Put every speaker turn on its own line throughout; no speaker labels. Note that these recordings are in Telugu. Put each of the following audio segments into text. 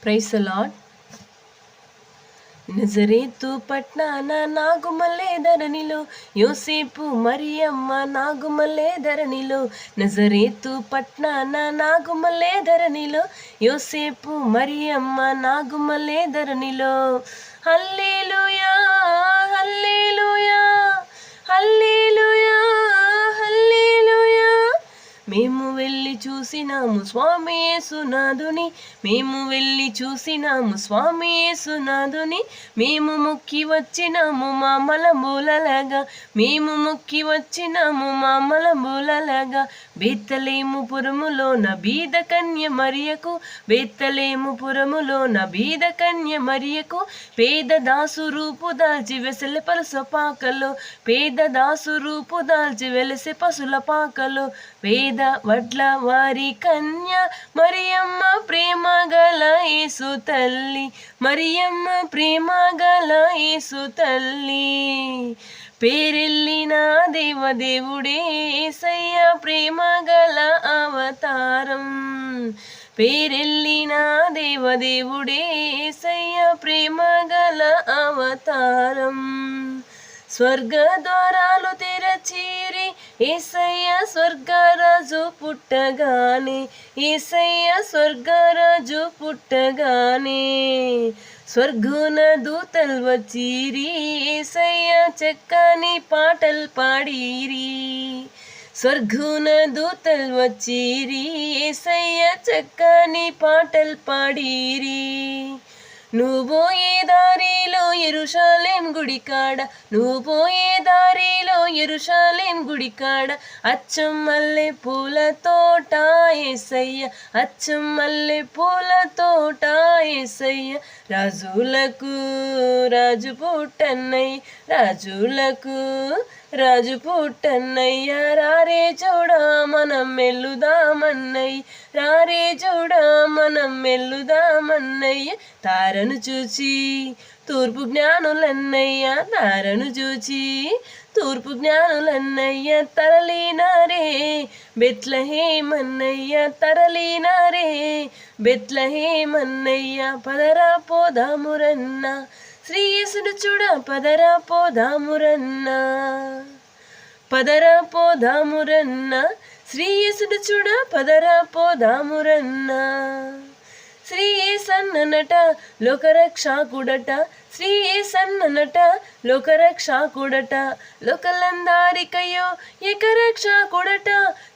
Praise the lord. నజరేతు పట్నాన నాగుమల్లే ధరణిలో యోసేపు మరియమ్మ నాగుమల్లే ధరణిలో. నజరేతు పట్నాన నాగుమల్లే ధరణిలో యోసేపు మరియమ్మ నాగుమల్లే ధరణిలో. హల్లెలూయా హల్లెలూయా హల్లెలూయా హల్లెలూయా. మేము వెళ్ళి చూసినాము స్వామి యేసునాథుని, మేము వెళ్ళి చూసినాము స్వామి యేసునాథుని. మేము మొక్కి వచ్చినాము మామలమూలలాగా, మేము మొక్కి వచ్చినాము మామలమూలలాగా. బేత్లెహేము పురములోన బీద కన్య మరియకు, బేత్లెహేము పురములోన బీద కన్య మరియకు. పేద దాసు రూపు దాల్చి వెసలి పరుస పాకలో, పేద దాసు రూపు దాల్చి వెలసె పసుల పాకలో. పేద వడ్ల వారి కన్య మరియమ్మ ప్రేమ గల యేసు తల్లి, మరియమ్మ ప్రేమ గల యేసు తల్లి. పేరెళ్ళిన దేవదేవుడే యేసయ్య ప్రేమ గల అవతారం, పేరెళ్ళిన దేవదేవుడే యేసయ్య ప్రేమ గల అవతారం. స్వర్గ ద్వారాలు తెరచిరి యేసయ్య స్వర్గరాజు పుట్టగానే, యేసయ్య స్వర్గరాజు పుట్టగానే. స్వర్గున దూతలు వచ్చిరి యేసయ్య చక్కని పాటలు పాడిరి, స్వర్గున దూతలు వచ్చిరి యేసయ్య చక్కని పాటలు పాడిరి. నువ్వు పోయే దారిలో యెరూషలేం గుడి కాడ, నువ్వు పోయే దారిలో యెరూషలేం గుడి కాడ. అచ్చం మల్లె పూల తోట యేసయ్య, అచ్చం మల్లె పూల తోట యేసయ్య. రాజులకు రాజు పుట్టన్నయ్య, రాజులకు రాజు పుట్టన్నయ్య. రారే చూడా మనం మెల్లుదామన్నయ్య, రారే చూడా మనం మెల్లుదామన్నయ్య. తారను చూచి తూర్పు జ్ఞానులన్నయ్య, తారను చూచి తూర్పు జ్ఞానులన్నయ్య. తరలినారే బెత్లెహేమన్నయ్య, తరలినారే బెత్లెహేమన్నయ్య. పదరా పోదామురన్న శ్రీ యేసును చూడ, పదరా పోదామురన్న, పదరా పోదామురన్న. శ్రీ యేసును చూడ, పదరా పోదామురన్న. శ్రీ యేసన్ననట లోకరక్షకుడట, శ్రీ యేసన్ననట లోకరక్షకుడట. లోకలందరికయ్యో ఏకరక్షకుడట,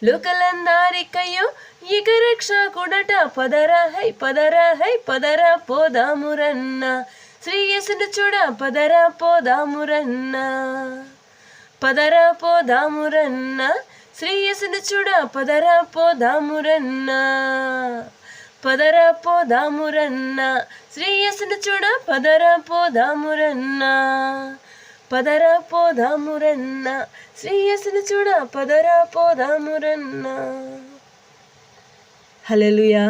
లోకలందరికయ్యో ఏకరక్షకుడట. పదరా హై పదరా హై పదరా పోదామురన్న. శ్రీ యేసును చూడ, పదరా పోదామురన్న, పదరా పోదామురన్న. శ్రీ యేసును చూడ, పదరా పోదామురన్న, పదరా పోదామురన్న. శ్రీ యేసును చూడ, పదరా పోదామురన్న, పదరా పోదామురన్న. శ్రీ యేసును చూడ, పదరా పోదామురన్న. హల్లెలూయా.